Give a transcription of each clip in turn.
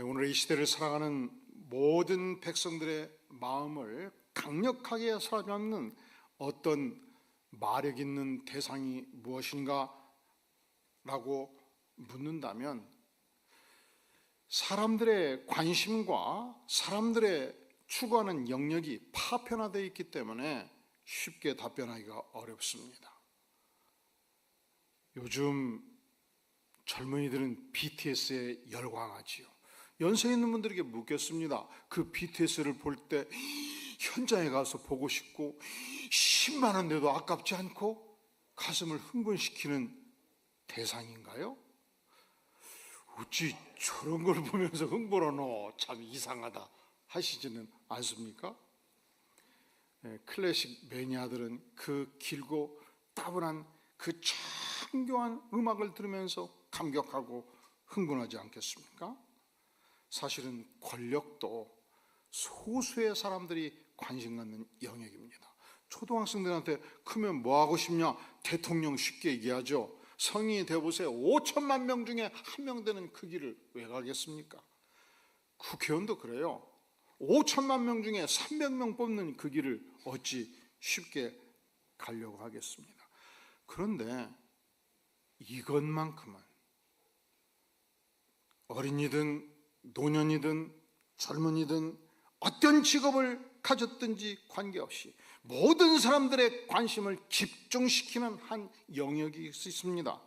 오늘 이 시대를 살아가는 모든 백성들의 마음을 강력하게 사로잡는 어떤 마력 있는 대상이 무엇인가 라고 묻는다면, 사람들의 관심과 사람들의 추구하는 영역이 파편화되어 있기 때문에 쉽게 답변하기가 어렵습니다. 요즘 젊은이들은 BTS에 열광하지요. 연세 있는 분들에게 묻겠습니다. 그 BTS를 볼 때 현장에 가서 보고 싶고 10만 원 내도 아깝지 않고 가슴을 흥분시키는 대상인가요? 어찌 저런 걸 보면서 흥분하노, 참 이상하다 하시지는 않습니까? 클래식 매니아들은 그 길고 따분한 그 정교한 음악을 들으면서 감격하고 흥분하지 않겠습니까? 사실은 권력도 소수의 사람들이 관심 갖는 영역입니다. 초등학생들한테 크면 뭐 하고 싶냐? 대통령 쉽게 얘기하죠. 성인이 되어보세요. 5천만 명 중에 한 명 되는 그 길을 왜 가겠습니까? 국회의원도 그래요. 5천만 명 중에 300명 뽑는 그 길을 어찌 쉽게 가려고 하겠습니다. 그런데 이것만큼은 어린이든 노년이든 젊은이든 어떤 직업을 가졌든지 관계없이 모든 사람들의 관심을 집중시키는 한 영역이 있습니다.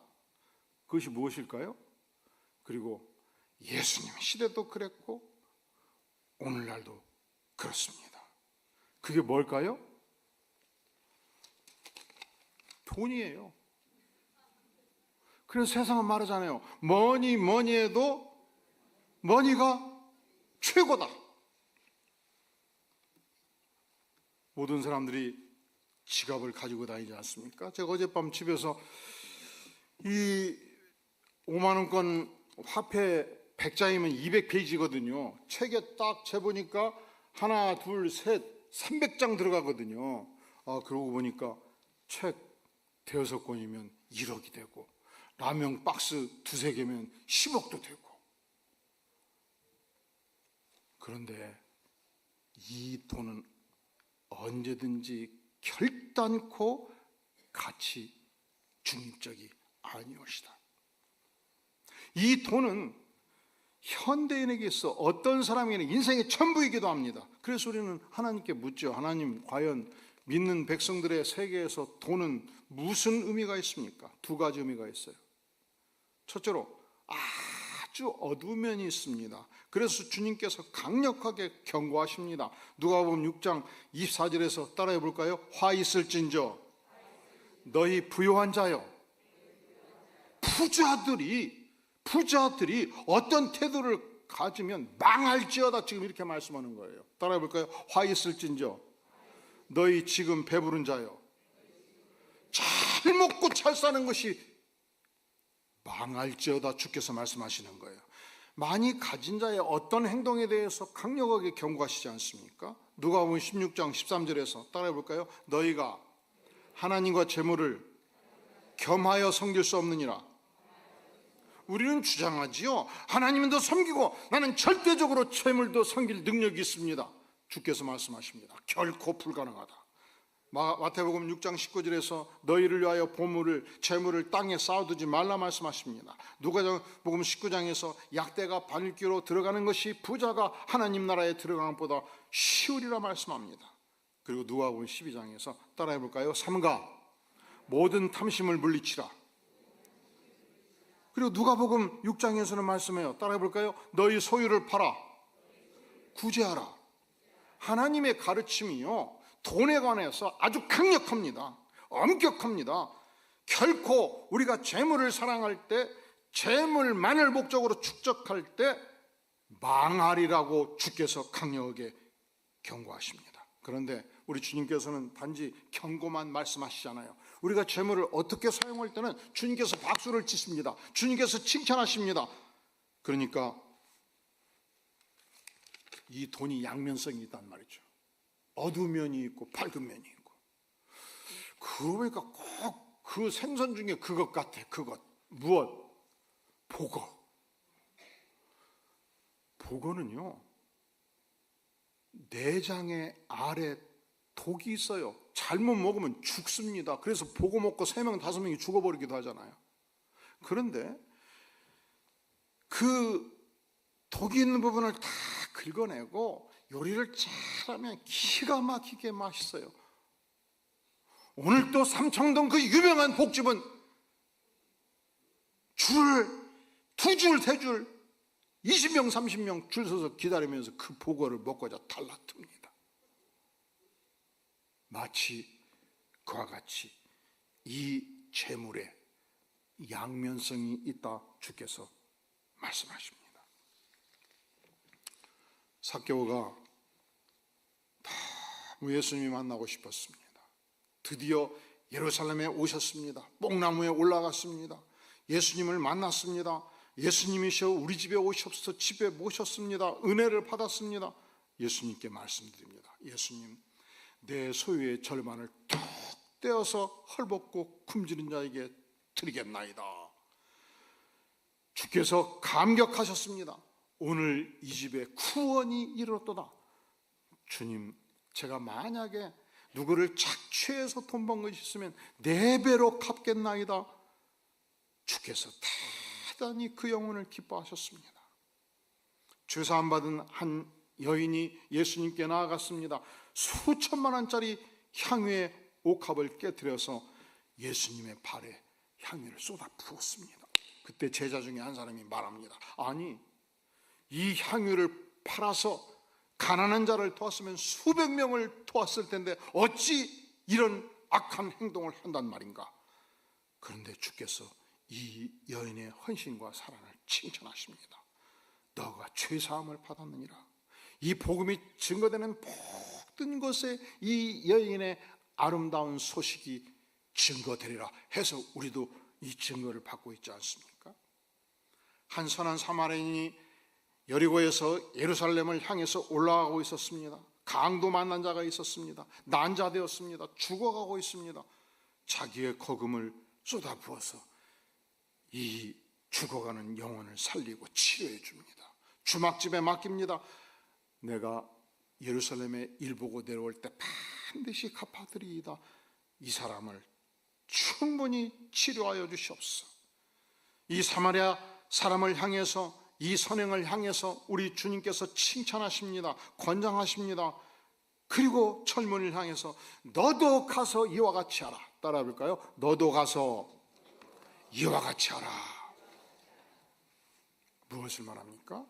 그것이 무엇일까요? 그리고 예수님 시대도 그랬고 오늘날도 그렇습니다. 그게 뭘까요? 돈이에요. 그래서 세상은 말하잖아요. 뭐니 해도 머니가 최고다. 모든 사람들이 지갑을 가지고 다니지 않습니까? 제가 어젯밤 집에서 이 5만 원권 화폐 100장이면 200페이지거든요. 책에 딱 재보니까 하나, 둘, 셋, 300장 들어가거든요. 그러고 보니까 책 대여섯 권이면 1억이 되고 라면 박스 두세 개면 10억도 되고. 그런데 이 돈은 언제든지 결단코 가치 중립적이 아니오시다. 이 돈은 현대인에게 있어 어떤 사람에게는 인생의 전부이기도 합니다. 그래서 우리는 하나님께 묻죠. 하나님, 과연 믿는 백성들의 세계에서 돈은 무슨 의미가 있습니까? 두 가지 의미가 있어요. 첫째로 아주 어두운 면이 있습니다. 그래서 주님께서 강력하게 경고하십니다. 누가복음 6장 24절에서 따라해 볼까요? 화 있을진저 너희 부요한 자여. 부자들이 어떤 태도를 가지면 망할지어다, 지금 이렇게 말씀하는 거예요. 따라해 볼까요? 화 있을진저 너희 지금 배부른 자여. 잘 먹고 잘 사는 것이 망할지어다 주께서 말씀하시는 거예요. 많이 가진 자의 어떤 행동에 대해서 강력하게 경고하시지 않습니까? 누가복음 16장 13절에서 따라해 볼까요? 너희가 하나님과 재물을 겸하여 섬길 수 없느니라. 우리는 주장하지요. 하나님은 더 섬기고 나는 절대적으로 재물도 섬길 능력이 있습니다. 주께서 말씀하십니다. 결코 불가능하다. 마태복음 6장 19절에서 너희를 위하여 보물을 재물을 땅에 쌓아두지 말라 말씀하십니다. 누가복음 19장에서 약대가 바늘귀로 들어가는 것이 부자가 하나님 나라에 들어가는 것보다 쉬우리라 말씀합니다. 그리고 누가복음 12장에서 따라해 볼까요? 삼가 모든 탐심을 물리치라. 그리고 누가복음 6장에서는 말씀해요. 따라해 볼까요? 너희 소유를 팔아 구제하라. 하나님의 가르침이요, 돈에 관해서 아주 강력합니다. 엄격합니다. 결코 우리가 재물을 사랑할 때, 재물만을 목적으로 축적할 때 망하리라고 주께서 강력하게 경고하십니다. 그런데 우리 주님께서는 단지 경고만 말씀하시잖아요. 우리가 재물을 어떻게 사용할 때는 주님께서 박수를 치십니다. 주님께서 칭찬하십니다. 그러니까 이 돈이 양면성이 있단 말이죠. 어두운 면이 있고 밝은 면이 있고. 그러니까 꼭 그 생선 중에 그것 같아. 그것 무엇? 복어. 보고는요, 내장의 알에 독이 있어요. 잘못 먹으면 죽습니다. 그래서 보고 먹고 3명, 5명이 죽어버리기도 하잖아요. 그런데 그 독이 있는 부분을 다 긁어내고 요리를 잘하면 기가 막히게 맛있어요. 오늘 또 삼청동 그 유명한 복집은 줄을 2줄, 3줄, 20명, 30명 줄 서서 기다리면서 그 보고를 먹고자 달라듭니다. 마치 그와 같이 이 재물에 양면성이 있다 주께서 말씀하십니다. 삭개오가 너무 예수님이 만나고 싶었습니다. 드디어 예루살렘에 오셨습니다. 뽕나무에 올라갔습니다. 예수님을 만났습니다. 예수님이셔 우리 집에 오셔서 집에 모셨습니다. 은혜를 받았습니다. 예수님께 말씀드립니다. 예수님, 내 소유의 절반을 툭 떼어서 헐벗고 굶주린 자에게 드리겠나이다. 주께서 감격하셨습니다. 오늘 이 집에 구원이 이르렀도다. 주님, 제가 만약에 누구를 착취해서 돈 번 것이 있으면 4배로 갚겠나이다. 주께서 대단히 그 영혼을 기뻐하셨습니다. 죄사함 받은 한 여인이 예수님께 나아갔습니다. 수천만 원짜리 향유의 옥합을 깨뜨려서 예수님의 발에 향유를 쏟아 부었습니다. 그때 제자 중에 한 사람이 말합니다. 아니, 이 향유를 팔아서 가난한 자를 도왔으면 수백 명을 도왔을 텐데 어찌 이런 악한 행동을 한단 말인가. 그런데 주께서 이 여인의 헌신과 사랑을 칭찬하십니다. 너가 죄사함을 받았느니라. 이 복음이 증거되는 모든 것에 이 여인의 아름다운 소식이 증거되리라 해서 우리도 이 증거를 받고 있지 않습니까? 한 선한 사마리아인이 여리고에서 예루살렘을 향해서 올라가고 있었습니다. 강도 만난 자가 있었습니다. 난자되었습니다. 죽어가고 있습니다. 자기의 거금을 쏟아부어서 이 죽어가는 영혼을 살리고 치료해 줍니다. 주막집에 맡깁니다. 내가 예루살렘에 일 보고 내려올 때 반드시 갚아드리이다. 이 사람을 충분히 치료하여 주시옵소서. 이 사마리아 사람을 향해서, 이 선행을 향해서 우리 주님께서 칭찬하십니다. 권장하십니다. 그리고 젊은이를 향해서 너도 가서 이와 같이 하라. 따라 볼까요? 너도 가서 이와 같이 하라. 무엇을 말합니까?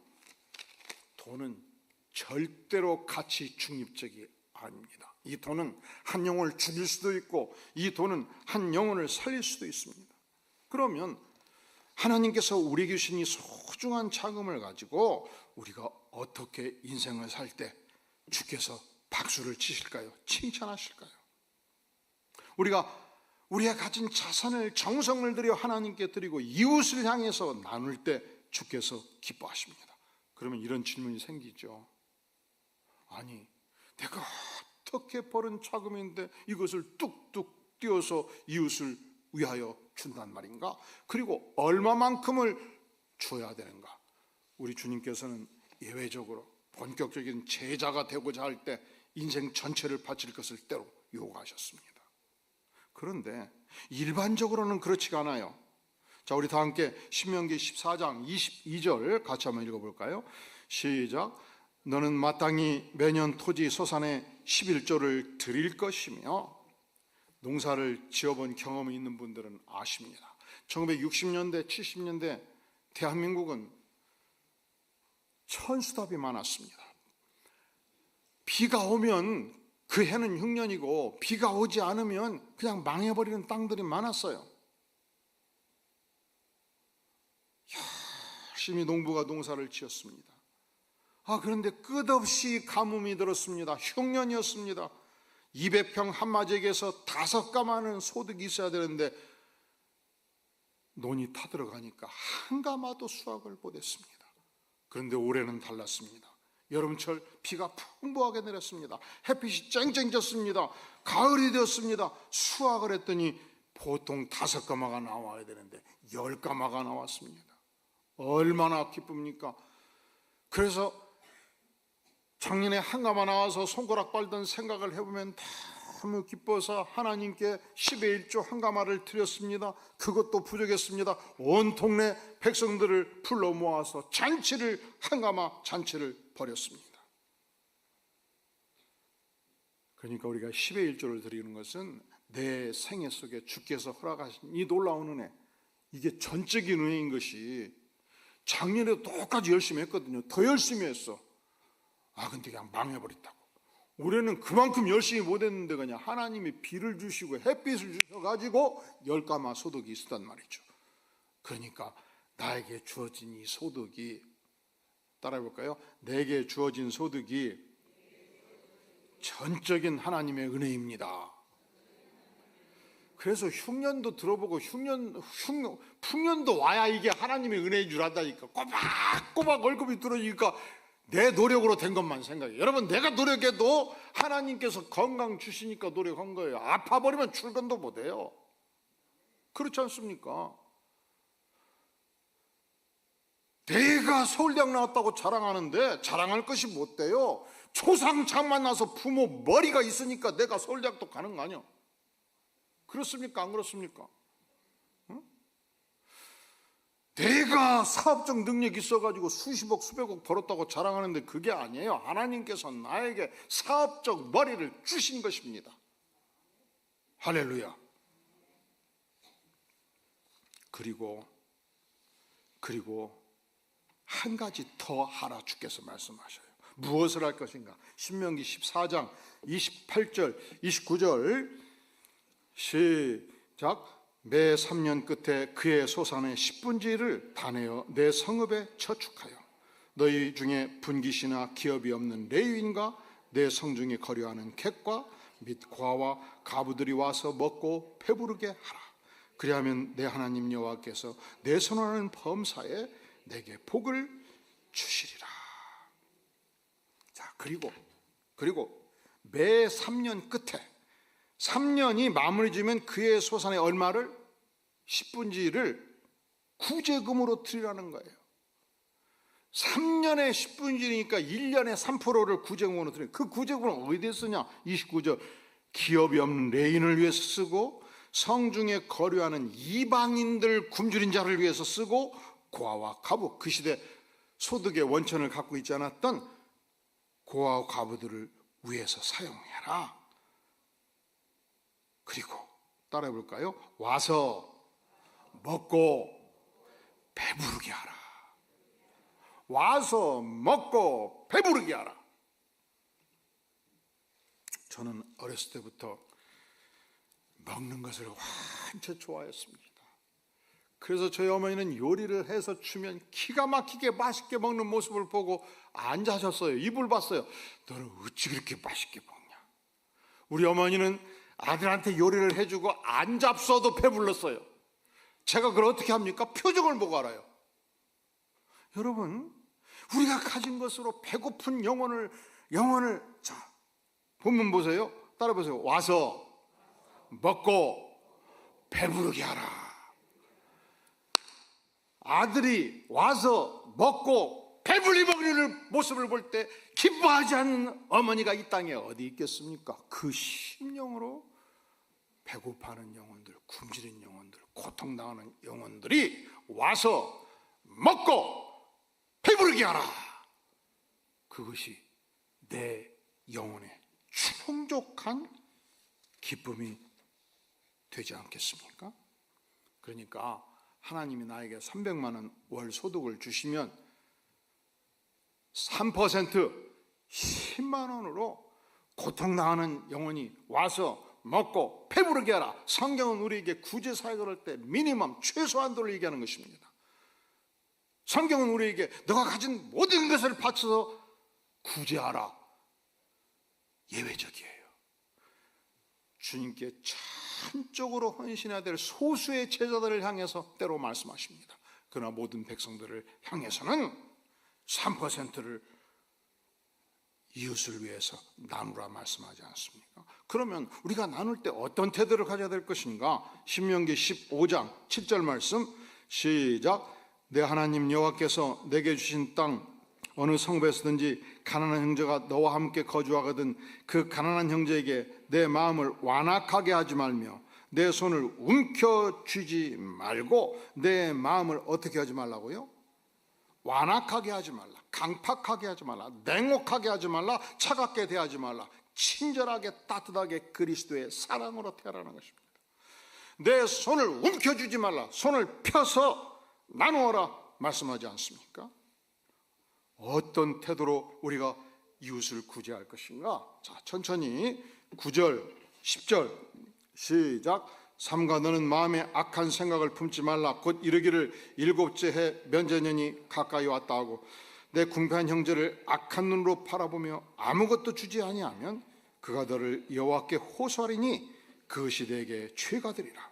돈은 절대로 가치 중립적이 아닙니다. 이 돈은 한 영혼을 죽일 수도 있고 이 돈은 한 영혼을 살릴 수도 있습니다. 그러면 하나님께서 우리에게 주신 이 소중한 자금을 가지고 우리가 어떻게 인생을 살 때 주께서 박수를 치실까요? 칭찬하실까요? 우리가 가진 자산을 정성을 들여 하나님께 드리고 이웃을 향해서 나눌 때 주께서 기뻐하십니다. 그러면 이런 질문이 생기죠. 아니, 내가 어떻게 벌은 자금인데 이것을 뚝뚝 띄워서 이웃을 위하여 준단 말인가? 그리고 얼마만큼을 줘야 되는가? 우리 주님께서는 예외적으로 본격적인 제자가 되고자 할 때 인생 전체를 바칠 것을 때로 요구하셨습니다. 그런데 일반적으로는 그렇지가 않아요. 자, 우리 다 함께 신명기 14장 22절 같이 한번 읽어볼까요? 시작. 너는 마땅히 매년 토지 소산의 11조를 드릴 것이며, 농사를 지어본 경험이 있는 분들은 아십니다. 1960년대 70년대 대한민국은 천수답이 많았습니다. 비가 오면 그 해는 흉년이고 비가 오지 않으면 그냥 망해버리는 땅들이 많았어요. 열심히 농부가 농사를 지었습니다. 그런데 끝없이 가뭄이 들었습니다. 흉년이었습니다. 200평 한마지에게서 5가마는 소득이 있어야 되는데 논이 타들어가니까 한 가마도 수확을 못했습니다. 그런데 올해는 달랐습니다. 여름철 비가 풍부하게 내렸습니다. 햇빛이 쨍쨍 졌습니다. 가을이 되었습니다. 수확을 했더니 보통 5가마가 나와야 되는데 10가마가 나왔습니다. 얼마나 기쁩니까? 그래서 작년에 한가마 나와서 손가락 빨던 생각을 해보면 너무 기뻐서 하나님께 10의 1조 한가마를 드렸습니다. 그것도 부족했습니다. 온 동네 백성들을 불러 모아서 한가마 잔치를 벌였습니다. 그러니까 우리가 10의 1조를 드리는 것은 내 생애 속에 주께서 허락하신 이 놀라운 은혜, 이게 전적인 은혜인 것이, 작년에도 똑같이 열심히 했거든요. 더 열심히 했어. 근데 그냥 망해버렸다고. 올해는 그만큼 열심히 못했는데 그냥 하나님이 비를 주시고 햇빛을 주셔가지고 10가마 소득이 있었단 말이죠. 그러니까 나에게 주어진 이 소득이, 따라해볼까요? 내게 주어진 소득이 전적인 하나님의 은혜입니다. 그래서 흉년도 들어보고 풍년도 와야 이게 하나님의 은혜인 줄 안다니까. 꼬박꼬박 월급이 들어오니까 내 노력으로 된 것만 생각해요. 여러분, 내가 노력해도 하나님께서 건강 주시니까 노력한 거예요. 아파버리면 출근도 못해요. 그렇지 않습니까? 내가 서울대학 나왔다고 자랑하는데 자랑할 것이 못 돼요. 초상장만 나서 부모 머리가 있으니까 내가 서울대학도 가는 거 아니야? 그렇습니까? 안 그렇습니까? 응? 내가 사업적 능력이 있어가지고 수십억 수백억 벌었다고 자랑하는데 그게 아니에요. 하나님께서 나에게 사업적 머리를 주신 것입니다. 할렐루야. 그리고 한 가지 더 하라 주께서 말씀하셔요. 무엇을 할 것인가? 신명기 14장 28절 29절 시작. 매 3년 끝에 그의 소산의 10분지를 다 내어 내 성읍에 저축하여 너희 중에 분깃이나 기업이 없는 레위인과 내 성중에 거류하는 객과 및 과와 가부들이 와서 먹고 배부르게 하라. 그리하면 내 하나님 여호와께서 내 선언하는 범사에 내게 복을 주시리라. 자, 그리고 매 3년 끝에 3년이 마무리 지면 그의 소산의 얼마를 10분지를 구제금으로 드리라는 거예요. 3년에 10분지니까 1년에 3%를 구제금으로 드려요. 그 구제금은 어디에 쓰냐? 29절. 기업이 없는 레인을 위해서 쓰고 성중에 거류하는 이방인들 굶주린 자를 위해서 쓰고 고아와 과부, 그 시대 소득의 원천을 갖고 있지 않았던 고아와 과부들을 위해서 사용해라. 그리고 따라해 볼까요? 와서 먹고 배부르게 하라. 와서 먹고 배부르게 하라. 저는 어렸을 때부터 먹는 것을 완전 좋아했습니다. 그래서 저희 어머니는 요리를 해서 주면 기가 막히게 맛있게 먹는 모습을 보고 앉아셨어요. 입을 봤어요. 너는 어찌 그렇게 맛있게 먹냐? 우리 어머니는 아들한테 요리를 해주고 안 잡숴도 배불렀어요. 제가 그걸 어떻게 합니까? 표정을 보고 알아요. 여러분, 우리가 가진 것으로 배고픈 영혼을 자, 본문 보세요. 따라 보세요. 와서 먹고 배부르게 하라. 아들이 와서 먹고 배불리 먹는 모습을 볼 때 기뻐하지 않는 어머니가 이 땅에 어디 있겠습니까? 그 심령으로 배고파하는 영혼들, 굶주린 영혼들, 고통당하는 영혼들이 와서 먹고 배부르게 하라. 그것이 내 영혼의 충족한 기쁨이 되지 않겠습니까? 그러니까 하나님이 나에게 300만 원 월 소득을 주시면 3% 10만 원으로 고통당하는 영혼이 와서 먹고 배부르게 하라. 성경은 우리에게 구제사역을 할 때 미니멈 최소한도를 얘기하는 것입니다. 성경은 우리에게 너가 가진 모든 것을 바쳐서 구제하라. 예외적이에요. 주님께 전적으로 헌신해야 될 소수의 제자들을 향해서 때로 말씀하십니다. 그러나 모든 백성들을 향해서는 3%를 이웃을 위해서 나누라 말씀하지 않습니까? 그러면 우리가 나눌 때 어떤 태도를 가져야 될 것인가? 신명기 15장 7절 말씀 시작. 내 하나님 여호와께서 내게 주신 땅 어느 성부에서든지 가난한 형제가 너와 함께 거주하거든 그 가난한 형제에게 내 마음을 완악하게 하지 말며 내 손을 움켜쥐지 말고 내 마음을 어떻게 하지 말라고요? 완악하게 하지 말라, 강팍하게 하지 말라, 냉혹하게 하지 말라, 차갑게 대하지 말라. 친절하게 따뜻하게 그리스도의 사랑으로 태어나는 것입니다. 내 손을 움켜쥐지 말라, 손을 펴서 나누어라 말씀하지 않습니까? 어떤 태도로 우리가 이웃을 구제할 것인가? 자, 천천히 9절, 10절 시작. 삼가 너는 마음에 악한 생각을 품지 말라. 곧 이르기를 일곱째 해 면제년이 가까이 왔다 하고 내 궁핍한 형제를 악한 눈으로 바라보며 아무것도 주지 아니하면 그가 너를 여호와께 호소하리니 그것이 내게 죄가 되리라.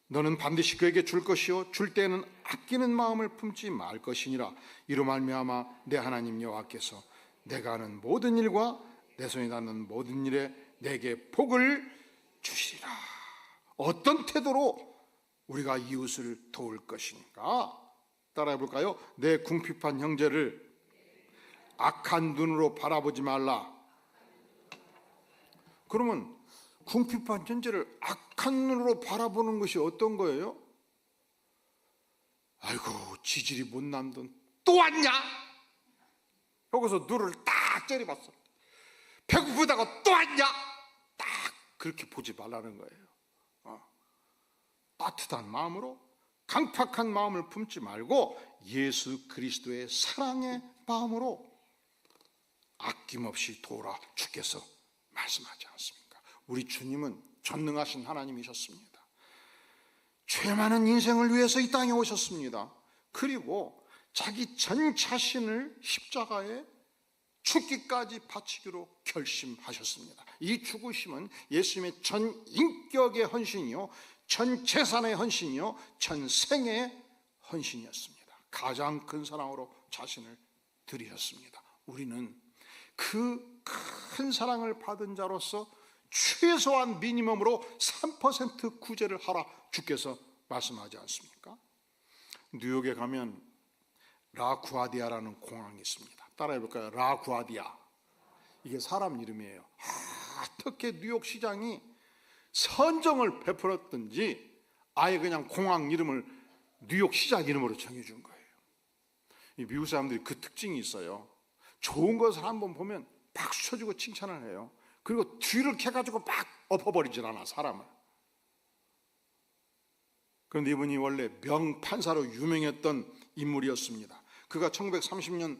너는 반드시 그에게 줄 것이요 줄 때에는 아끼는 마음을 품지 말 것이니라. 이로 말미암아 내 하나님 여호와께서 내가 하는 모든 일과 내 손에 닿는 모든 일에 내게 복을 주시리라. 어떤 태도로 우리가 이웃을 도울 것인가? 따라해 볼까요? 내 궁핍한 형제를 악한 눈으로 바라보지 말라. 그러면 궁핍한 형제를 악한 눈으로 바라보는 것이 어떤 거예요? 아이고 지질이 못난 돈 또 왔냐? 여기서 눈을 딱 째려봤어. 배고프다고 또 왔냐? 딱 그렇게 보지 말라는 거예요. 따뜻한 마음으로 강팍한 마음을 품지 말고 예수 그리스도의 사랑의 마음으로 아낌없이 도우라 주께서 말씀하지 않습니까? 우리 주님은 전능하신 하나님이셨습니다. 죄 많은 인생을 위해서 이 땅에 오셨습니다. 그리고 자기 전 자신을 십자가에 죽기까지 바치기로 결심하셨습니다. 이 죽으심은 예수님의 전 인격의 헌신이요 전 재산의 헌신이요 전 생애의 헌신이었습니다. 가장 큰 사랑으로 자신을 드리셨습니다. 우리는 그 큰 사랑을 받은 자로서 최소한 미니멈으로 3% 구제를 하라 주께서 말씀하지 않습니까? 뉴욕에 가면 라구아디아라는 공항이 있습니다. 따라해 볼까요? 라구아디아. 이게 사람 이름이에요. 어떻게 뉴욕 시장이 선정을 베풀었든지 아예 그냥 공항 이름을 뉴욕 시장 이름으로 정해준 거예요. 이 미국 사람들이 그 특징이 있어요. 좋은 것을 한번 보면 박수 쳐주고 칭찬을 해요. 그리고 뒤를 캐가지고 막 엎어버리질 않아 사람을. 그런데 이분이 원래 명판사로 유명했던 인물이었습니다. 그가 1930년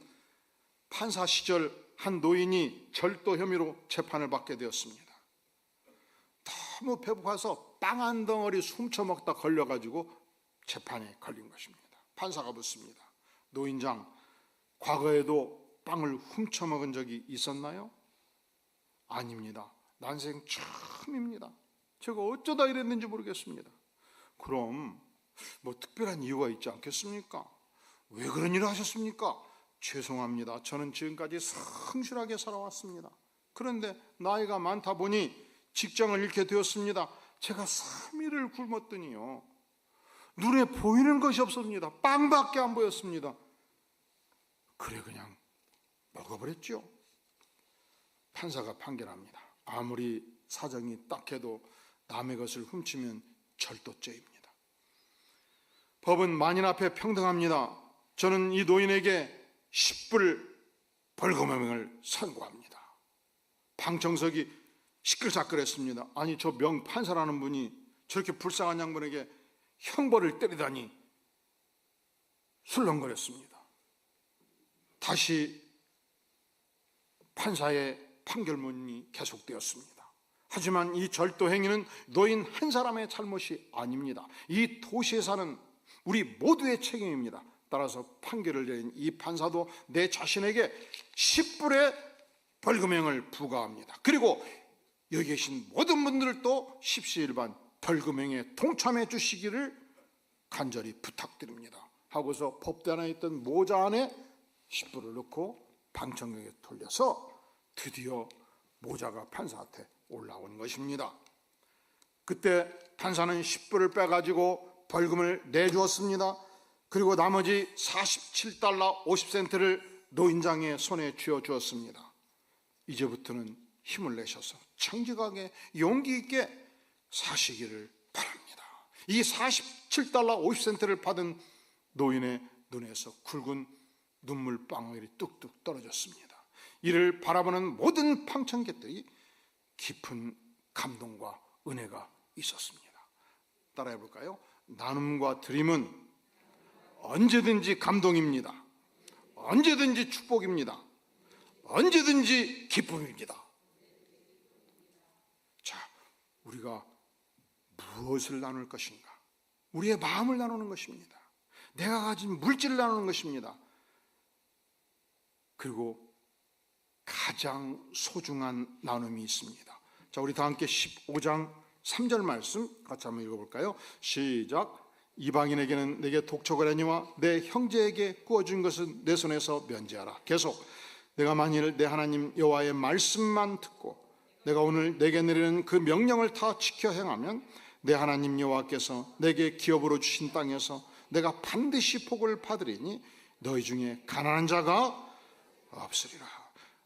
판사 시절 한 노인이 절도 혐의로 재판을 받게 되었습니다. 너무 배고파서 빵 한 덩어리 훔쳐먹다 걸려가지고 재판에 걸린 것입니다. 판사가 묻습니다. 노인장, 과거에도 빵을 훔쳐먹은 적이 있었나요? 아닙니다. 난생 처음입니다. 제가 어쩌다 이랬는지 모르겠습니다. 그럼 뭐 특별한 이유가 있지 않겠습니까? 왜 그런 일을 하셨습니까? 죄송합니다. 저는 지금까지 성실하게 살아왔습니다. 그런데 나이가 많다 보니 직장을 잃게 되었습니다. 제가 3일을 굶었더니요 눈에 보이는 것이 없었습니다. 빵밖에 안 보였습니다. 그래 그냥 먹어버렸죠. 판사가 판결합니다. 아무리 사정이 딱해도 남의 것을 훔치면 절도죄입니다. 법은 만인 앞에 평등합니다. 저는 이 노인에게 10불 벌금형을 선고합니다. 방청석이 시끌시끌했습니다. 아니 저 명판사라는 분이 저렇게 불쌍한 양반에게 형벌을 때리다니 술렁거렸습니다. 다시 판사의 판결문이 계속되었습니다. 하지만 이 절도 행위는 노인 한 사람의 잘못이 아닙니다. 이 도시에 사는 우리 모두의 책임입니다. 따라서 판결을 내린 이 판사도 내 자신에게 10불의 벌금형을 부과합니다. 그리고 여기 계신 모든 분들도 십시일반 벌금형에 동참해 주시기를 간절히 부탁드립니다. 하고서 법대안에 있던 모자 안에 10불을 넣고 방청객에 돌려서 드디어 모자가 판사한테 올라온 것입니다. 그때 판사는 10불을 빼가지고 벌금을 내주었습니다. 그리고 나머지 47달러 50센트를 노인장의 손에 쥐어주었습니다. 이제부터는 힘을 내셔서 청직하게 용기 있게 사시기를 바랍니다. 이 47달러 50센트를 받은 노인의 눈에서 굵은 눈물방울이 뚝뚝 떨어졌습니다. 이를 바라보는 모든 방청객들이 깊은 감동과 은혜가 있었습니다. 따라해 볼까요? 나눔과 드림은 언제든지 감동입니다. 언제든지 축복입니다. 언제든지 기쁨입니다. 자, 우리가 무엇을 나눌 것인가? 우리의 마음을 나누는 것입니다. 내가 가진 물질을 나누는 것입니다. 그리고 가장 소중한 나눔이 있습니다. 자, 우리 다 함께 15장 3절 말씀 같이 한번 읽어볼까요? 시작. 이방인에게는 내게 독촉을 하니와 내 형제에게 구워준 것은 내 손에서 면제하라. 계속. 내가 만일 내 하나님 여호와의 말씀만 듣고 내가 오늘 내게 내리는 그 명령을 다 지켜 행하면 내 하나님 여호와께서 내게 기업으로 주신 땅에서 내가 반드시 복을 받으리니 너희 중에 가난한 자가 없으리라.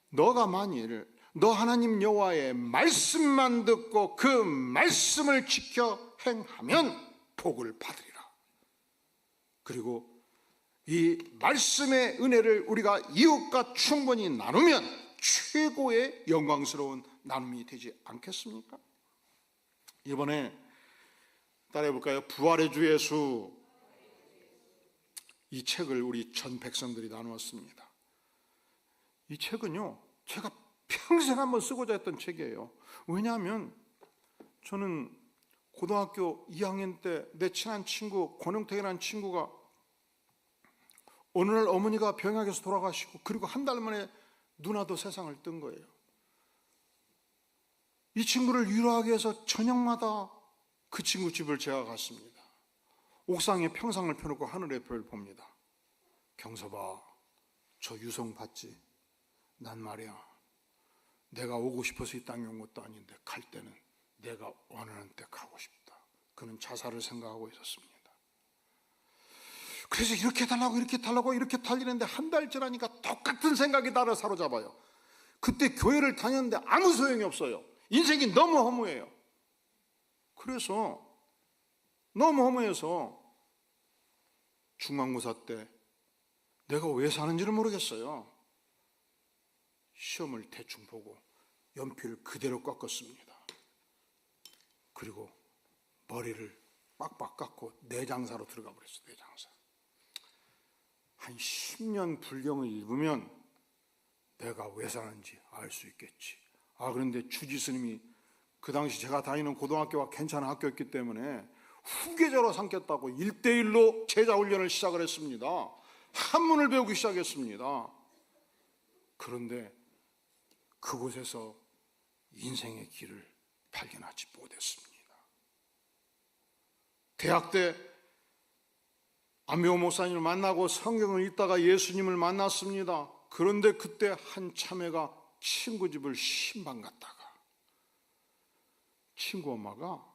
너가 만일 너 하나님 여호와의 말씀만 듣고 그 말씀을 지켜 행하면 복을 받으리라. 그리고 이 말씀의 은혜를 우리가 이웃과 충분히 나누면 최고의 영광스러운 나눔이 되지 않겠습니까? 이번에 따라해 볼까요? 부활의 주 예수, 이 책을 우리 전 백성들이 나누었습니다. 이 책은요, 제가 평생 한번 쓰고자 했던 책이에요. 왜냐하면 저는 고등학교 2학년 때 내 친한 친구 권영택이라는 친구가 어느 날 어머니가 병약해서 돌아가시고 그리고 한 달 만에 누나도 세상을 뜬 거예요. 이 친구를 위로하기 위해서 저녁마다 그 친구 집을 제가 갔습니다. 옥상에 평상을 펴놓고 하늘의 별 봅니다. 경서봐, 저 유성 봤지? 난 말이야, 내가 오고 싶어서 이 땅에 온 것도 아닌데 갈 때는 내가 원하는 때 가고 싶다. 그는 자살을 생각하고 있었습니다. 그래서 이렇게 달라고 이렇게 달라고 이렇게 달리는데 한 달 지나니까 똑같은 생각이 나를 사로잡아요. 그때 교회를 다녔는데 아무 소용이 없어요. 인생이 너무 허무해요. 그래서 너무 허무해서 중간고사 때 내가 왜 사는지를 모르겠어요. 시험을 대충 보고 연필을 그대로 꺾었습니다. 그리고 머리를 빡빡 깎고 내장사로 들어가 버렸어요. 내장사. 한 10년 불경을 읽으면 내가 왜 사는지 알 수 있겠지. 그런데 주지 스님이 그 당시 제가 다니는 고등학교가 괜찮은 학교였기 때문에 후계자로 삼겠다고 1대1로 제자 훈련을 시작을 했습니다. 한문을 배우기 시작했습니다. 그런데 그곳에서 인생의 길을 발견하지 못했습니다. 대학 때 안묘 목사님을 만나고 성경을 읽다가 예수님을 만났습니다. 그런데 그때 한 참외가 친구 집을 신방 갔다가 친구 엄마가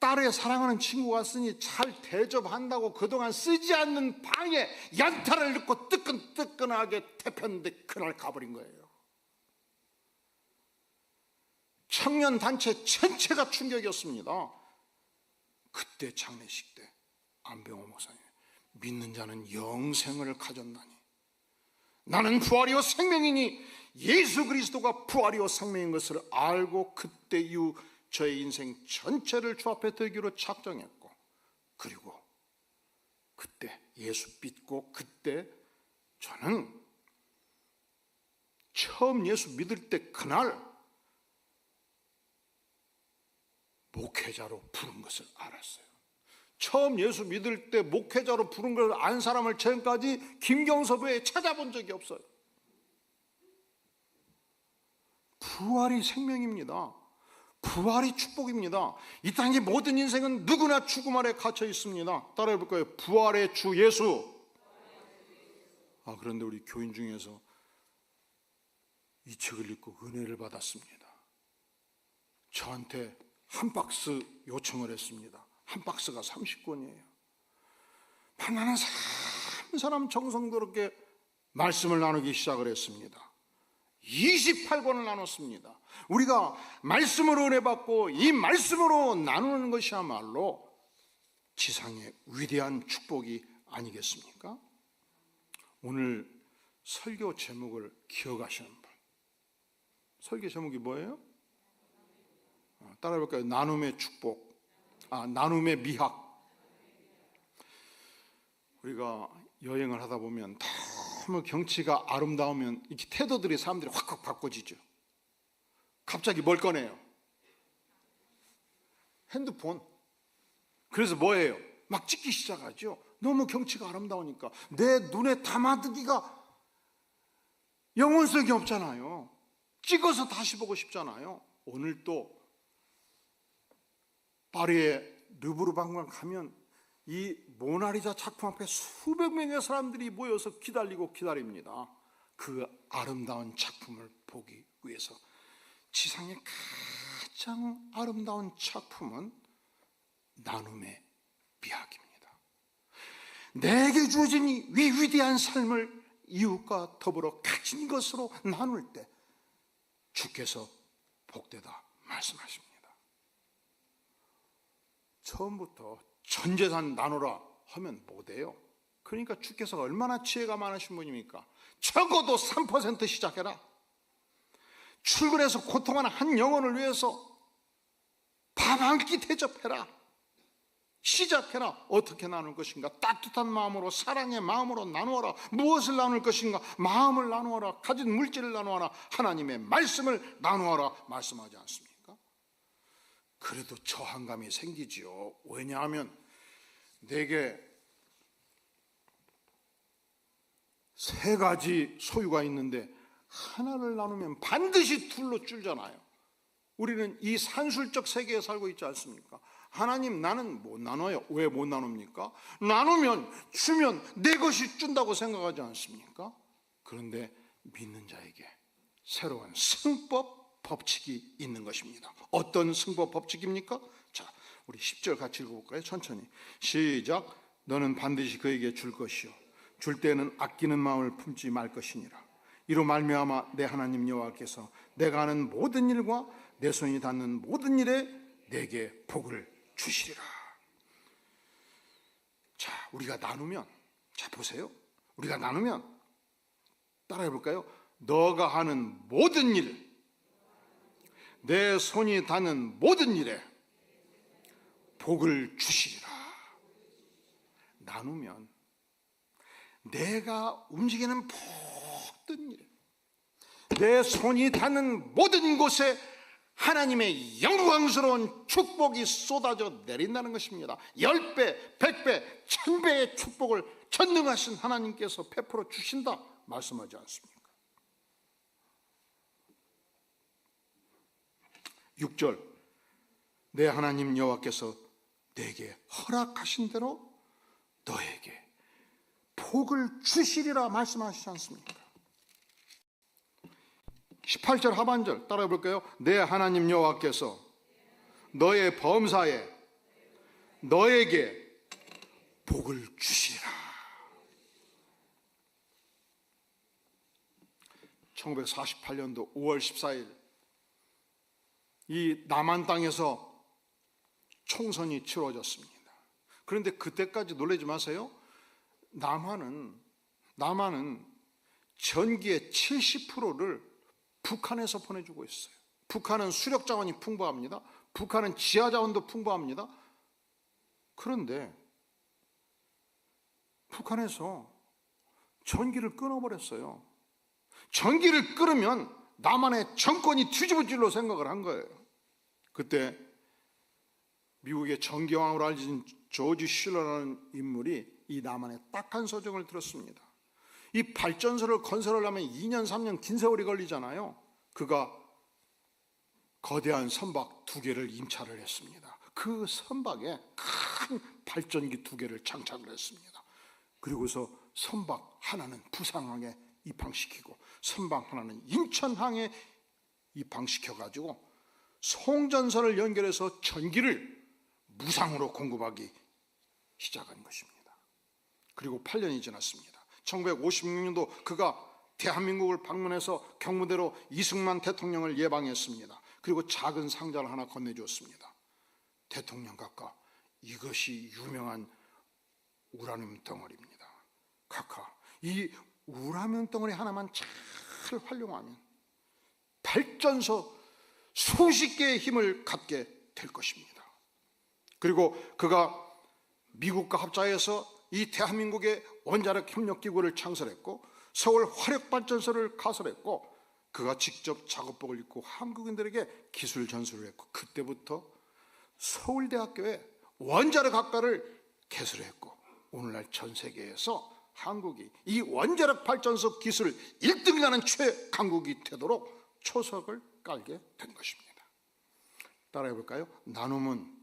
딸의 사랑하는 친구가 왔으니 잘 대접한다고 그동안 쓰지 않는 방에 연탄을 넣고 뜨끈뜨끈하게 태웠는데 그날 가버린 거예요. 청년단체 전체가 충격이었습니다. 그때 장례식 때 안병호 목사님, 믿는 자는 영생을 가졌나니 나는 부활이요 생명이니 예수 그리스도가 부활이요 생명인 것을 알고 그때 이후 저의 인생 전체를 주 앞에 들기로 작정했고, 그리고 그때 예수 믿고 그때 저는 처음 예수 믿을 때 그날 목회자로 부른 것을 알았어요. 처음 예수 믿을 때 목회자로 부른 것을 안 사람을 지금까지 김경서부에 찾아본 적이 없어요. 부활이 생명입니다. 부활이 축복입니다. 이 땅의 모든 인생은 누구나 죽음 아래 갇혀 있습니다. 따라해 볼까요? 부활의 주 예수. 그런데 우리 교인 중에서 이 책을 읽고 은혜를 받았습니다. 저한테 한 박스 요청을 했습니다. 한 박스가 30권이에요. 만나는 한 사람 정성스럽게 말씀을 나누기 시작을 했습니다. 28권을 나눴습니다. 우리가 말씀으로 은혜 받고 이 말씀으로 나누는 것이야말로 지상의 위대한 축복이 아니겠습니까? 오늘 설교 제목을 기억하시는 분, 설교 제목이 뭐예요? 따라해볼까요? 나눔의 축복, 나눔의 미학. 우리가 여행을 하다 보면 너무 경치가 아름다우면 이렇게 태도들이 사람들이 확확 바꿔지죠. 갑자기 뭘 꺼내요? 핸드폰. 그래서 뭐예요? 막 찍기 시작하죠. 너무 경치가 아름다우니까 내 눈에 담아두기가 영혼성이 없잖아요. 찍어서 다시 보고 싶잖아요. 오늘 또 파리의 르브르 박물관 가면 이 모나리자 작품 앞에 수백 명의 사람들이 모여서 기다립니다. 그 아름다운 작품을 보기 위해서. 지상의 가장 아름다운 작품은 나눔의 미학입니다. 내게 주어진 이 위대한 삶을 이웃과 더불어 가진 것으로 나눌 때 주께서 복되다 말씀하십니다. 처음부터 전 재산 나누라 하면 못해요. 그러니까 주께서 얼마나 지혜가 많으신 분입니까? 적어도 3% 시작해라. 출근해서 고통하는 한 영혼을 위해서 밥 한 끼 대접해라. 시작해라. 어떻게 나눌 것인가? 따뜻한 마음으로, 사랑의 마음으로 나누어라. 무엇을 나눌 것인가? 마음을 나누어라. 가진 물질을 나누어라. 하나님의 말씀을 나누어라 말씀하지 않습니까? 그래도 저항감이 생기지요. 왜냐하면 내게 세 가지 소유가 있는데 하나를 나누면 반드시 둘로 줄잖아요. 우리는 이 산술적 세계에 살고 있지 않습니까? 하나님, 나는 못 나눠요. 왜 못 나눕니까? 나누면, 주면 내 것이 준다고 생각하지 않습니까? 그런데 믿는 자에게 새로운 승법 법칙이 있는 것입니다. 어떤 승법 법칙입니까? 자, 우리 10절 같이 읽어볼까요? 천천히 시작. 너는 반드시 그에게 줄 것이요 줄 때는 아끼는 마음을 품지 말 것이니라. 이로 말미암아 내 하나님 여호와께서 내가 하는 모든 일과 내 손이 닿는 모든 일에 내게 복을 주시리라. 자, 우리가 나누면, 자 보세요. 우리가 나누면 따라해 볼까요? 너가 하는 모든 일, 내 손이 닿는 모든 일에 복을 주시리라. 나누면 내가 움직이는 모든 일, 내 손이 닿는 모든 곳에 하나님의 영광스러운 축복이 쏟아져 내린다는 것입니다. 10배, 100배, 1000배의 축복을 전능하신 하나님께서 베풀어 주신다 말씀하지 않습니까? 6절 내 하나님 여호와께서 내게 허락하신 대로 너에게 복을 주시리라 말씀하시지 않습니까? 18절 하반절 따라해 볼까요? 내 하나님 여호와께서 너의 범사에 너에게 복을 주시리라. 1948년도 5월 14일 이 남한 땅에서 총선이 치러졌습니다. 그런데 그때까지 놀라지 마세요. 남한은 전기의 70%를 북한에서 보내주고 있어요. 북한은 수력 자원이 풍부합니다. 북한은 지하 자원도 풍부합니다. 그런데 북한에서 전기를 끊어버렸어요. 전기를 끊으면 남한의 정권이 뒤집어질로 생각을 한 거예요. 그때 미국의 정기왕으로 알려진 조지 실러라는 인물이 이 남한의 딱한 소정을 들었습니다. 이 발전소를 건설하려면 2년 3년 긴 세월이 걸리잖아요. 그가 거대한 선박 2개를 임차를 했습니다. 그 선박에 큰 발전기 2개를 장착을 했습니다. 그리고서 선박 하나는 부산항에 입항시키고 선박 하나는 인천항에 입항시켜가지고 송전선을 연결해서 전기를 무상으로 공급하기 시작한 것입니다. 그리고 8년이 지났습니다. 1956년도 그가 대한민국을 방문해서 경무대로 이승만 대통령을 예방했습니다. 그리고 작은 상자를 하나 건네주었습니다. 대통령 각하, 이것이 유명한 우라늄 덩어리입니다. 각하, 이 우라늄 덩어리 하나만 잘 활용하면 발전소 수십 개의 힘을 갖게 될 것입니다. 그리고 그가 미국과 합작해서 이 대한민국의 원자력 협력기구를 창설했고 서울 화력발전소를 가설했고 그가 직접 작업복을 입고 한국인들에게 기술 전수를 했고 그때부터 서울대학교에 원자력 학과를 개설했고 오늘날 전 세계에서 한국이 이 원자력 발전소 기술 1등이라는 최강국이 되도록 초석을 깔게 된 것입니다. 따라해 볼까요? 나눔은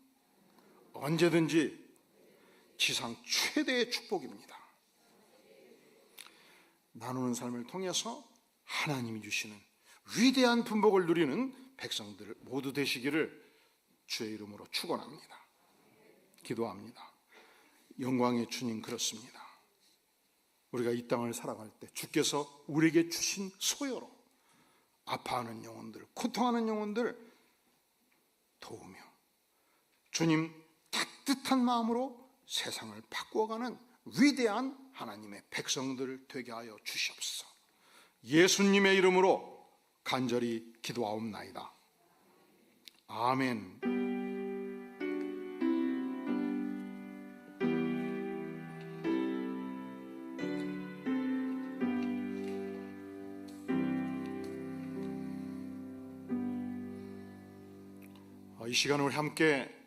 언제든지 지상 최대의 축복입니다. 나누는 삶을 통해서 하나님이 주시는 위대한 분복을 누리는 백성들 모두 되시기를 주의 이름으로 축원합니다. 기도합니다. 영광의 주님, 그렇습니다. 우리가 이 땅을 살아갈 때 주께서 우리에게 주신 소요로 아파하는 영혼들, 고통하는 영혼들 도우며 주님 따뜻한 마음으로 세상을 바꾸어가는 위대한 하나님의 백성들 되게 하여 주시옵소서. 예수님의 이름으로 간절히 기도하옵나이다. 아멘. 이 시간을 우리 함께